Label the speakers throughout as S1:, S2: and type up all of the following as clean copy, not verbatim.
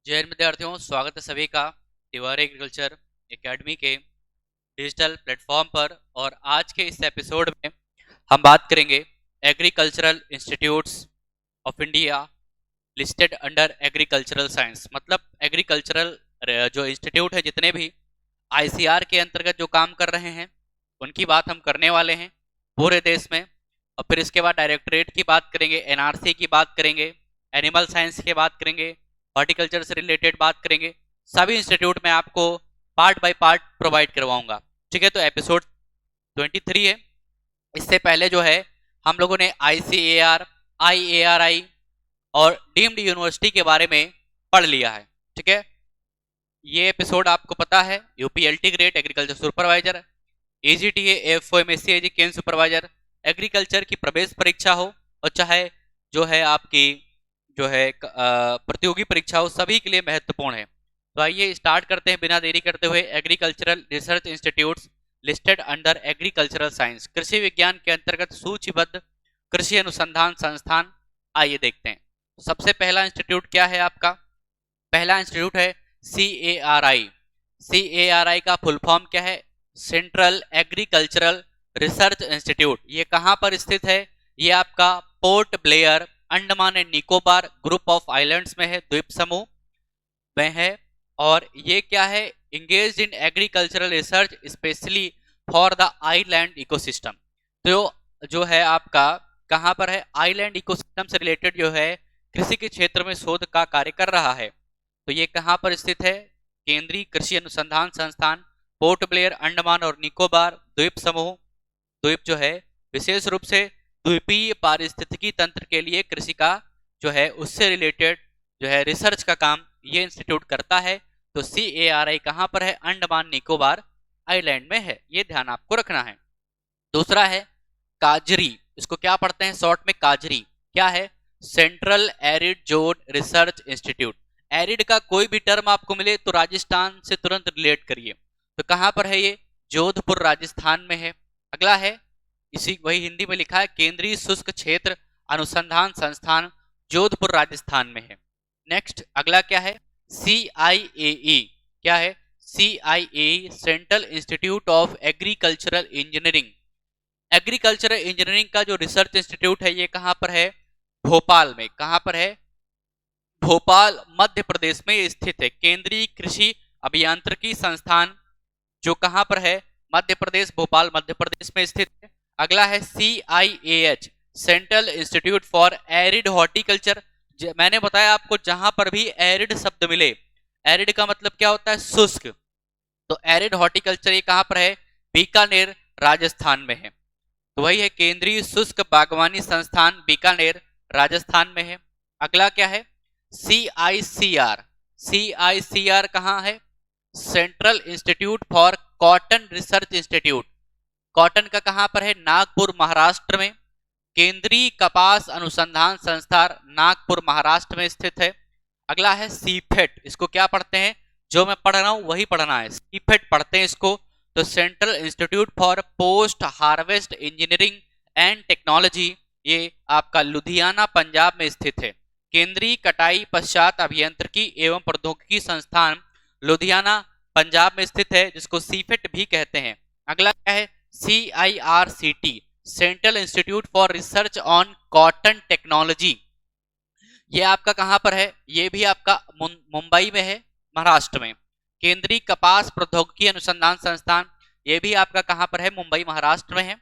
S1: जय हिंद विद्यार्थियों, स्वागत है सभी का तिवारी एग्रीकल्चर एकेडमी के डिजिटल प्लेटफॉर्म पर। और आज के इस एपिसोड में हम बात करेंगे agricultural institutes of India listed under agricultural science. मतलब एग्रीकल्चरल जो इंस्टीट्यूट है, जितने भी आईसीआर के अंतर्गत जो काम कर रहे हैं उनकी बात हम करने वाले हैं पूरे देश में। और फिर इसके बाद डायरेक्टरेट की बात करेंगे, एनआरसी की बात करेंगे, एनिमल साइंस की बात करेंगे, हॉर्टिकल्चर से रिलेटेड बात करेंगे। सभी इंस्टीट्यूट में आपको पार्ट बाय पार्ट प्रोवाइड करवाऊंगा। ठीक है, तो एपिसोड 23 है। इससे पहले जो है हम लोगों ने आईसीएआर, आईएआरआई और डीम्ड यूनिवर्सिटी के बारे में पढ़ लिया है। ठीक है, ये एपिसोड आपको पता है यूपीएलटी ग्रेड एग्रीकल्चर सुपरवाइजर, एजीटीए एफओएमएससीआईजी केन सुपरवाइजर, एग्रीकल्चर की प्रवेश परीक्षा हो और चाहे जो है आपकी जो है प्रतियोगी परीक्षा हो, सभी के लिए महत्वपूर्ण है। तो आइए स्टार्ट करते हैं बिना देरी करते हुए। Agricultural research institutes listed under agricultural science, कृषि विज्ञान के अंतर्गत सूचीबद्ध कृषि अनुसंधान संस्थान। आइए देखते हैं सबसे पहला इंस्टीट्यूट क्या है आपका। पहला इंस्टीट्यूट है CARI। CARI का फुल फॉर्म क्या है? Central agricultural research institute. ये कहां पर स्थित है? ये आपका port Blair, Andaman and Nicobar group of islands में है, द्वीप समूह में है। और ये क्या है? Engage in agricultural research specially for the island ecosystem. तो जो है आपका कहां पर है? आइलैंड इकोसिस्टम से रिलेटेड जो है कृषि के क्षेत्र में शोध का कार्य कर रहा है। तो ये कहां पर स्थित है? केंद्रीय कृषि अनुसंधान संस्थान, पोर्ट ब्लेयर, अंडमान और निकोबार द्वीप समूह। द्वीप जो है विशेष रूप से द्वीपीय पारिस्थितिकी तंत्र के लिए कृषि का जो है उससे रिलेटेड जो है रिसर्च का काम ये इंस्टीट्यूट करता है। तो CARI कहां पर है? अंडमान निकोबार आइलैंड में है, ये ध्यान आपको रखना है। दूसरा है काजरी। इसको क्या पढ़ते हैं शॉर्ट में? काजरी। क्या है? Central arid zone research institute. Arid का कोई भी टर्म आपको मिले तो राजस्थान से तुरंत रिलेट करिए। तो कहां पर है ये? जोधपुर राजस्थान में है। अगला है, इसी वही हिंदी में लिखा है, केंद्रीय शुष्क क्षेत्र अनुसंधान संस्थान जोधपुर राजस्थान में है। नेक्स्ट अगला क्या है? CIAE। क्या है? CIAE central institute of agricultural engineering. Agricultural engineering का जो रिसर्च इंस्टीट्यूट है ये कहां पर है? भोपाल में। कहां पर है? भोपाल मध्य प्रदेश में स्थित है। केंद्रीय कृषि अभियांत्रिकी संस्थान जो कहां पर है? मध्य प्रदेश, भोपाल मध्य प्रदेश में स्थित है। अगला है CIAH central institute for arid horticulture. मैंने बताया आपको जहां पर भी एरिड शब्द मिले, एरिड का मतलब क्या होता है? शुष्क। तो एरिड हॉर्टिकल्चर ये कहां पर है? बीकानेर राजस्थान में है। तो वही है केंद्रीय शुष्क बागवानी संस्थान, बीकानेर राजस्थान में है। अगला क्या है? CICR। CICR कहां है? Central institute for cotton research institute. Cotton का कहां पर है? नागपुर महाराष्ट्र में। केंद्रीय कपास अनुसंधान संस्थान नागपुर महाराष्ट्र में स्थित है। अगला है सीफेट। इसको क्या पढ़ते हैं? जो मैं पढ़ रहा हूं वही पढ़ना है, सीफेट पढ़ते हैं इसको। तो central institute for post harvest engineering and technology, ये आपका लुधियाना पंजाब में स्थित है। केंद्रीय कटाई पश्चात अभियांत्रिकी एवं प्रौद्योगिकी संस्थान लुधियाना पंजाब में स्थित है, जिसको सीफेट भी कहते हैं। अगला क्या है? CIRCT central institute for research on cotton technology. ये आपका कहां पर है? ये भी आपका मुंबई में है, महाराष्ट्र में। केंद्रीय कपास प्रौद्योगिकी अनुसंधान संस्थान, ये भी आपका कहां पर है? मुंबई महाराष्ट्र में है।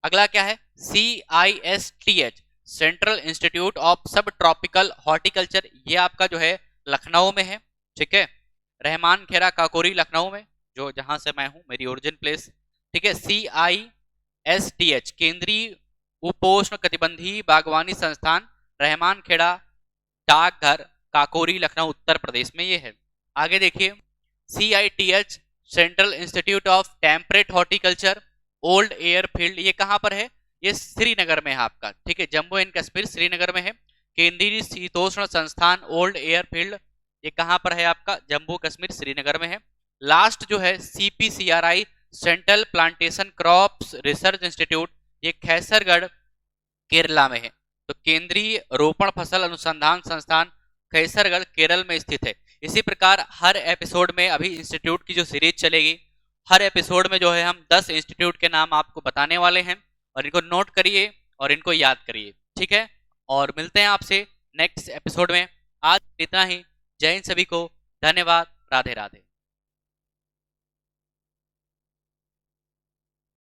S1: अगला क्या है? CISTH सेंट्रल इंस्टीट्यूट ऑफ सब ट्रॉपिकल हॉर्टिकल्चर, ये आपका जो है लखनऊ में है। ठीक है, रहमान खेरा काकोरी लखनऊ में, जो जहां से मैं हूं, मेरी ओरिजिन प्लेस। ठीक है, CISTH केंद्रीय उपोष्ण कटिबंधीय बागवानी संस्थान, रहमान खेड़ा डाकघर, काकोरी लखनऊ उत्तर प्रदेश में ये है। आगे देखिए, CITH central institute of temperate horticulture old airfield, ये कहां पर है? ये श्रीनगर में है आपका। ठीक है, जम्मू एंड कश्मीर श्रीनगर में है। केंद्रीय शीतोष्ण संस्थान ओल्ड एयरफील्ड, ये कहां पर है आपका? जम्मू कश्मीर श्रीनगर में है। लास्ट जो है CPCRI central plantation crops research institute, ये खैसरगढ़ केरला में है। तो केंद्रीय रोपण फसल अनुसंधान संस्थान खैसरगढ़ केरल में स्थित है। इसी प्रकार हर एपिसोड में अभी इंस्टीट्यूट की जो सीरीज चलेगी, हर एपिसोड में जो है हम 10 इंस्टीट्यूट के नाम आपको बताने वाले हैं और इनको नोट करिए और इनको याद करिए, ठीक है। और मिलते हैं आपसे नेक्स्ट एपिसोड में। आज इतना ही। जय हिंद सभी को। धन्यवाद। राधे राधे।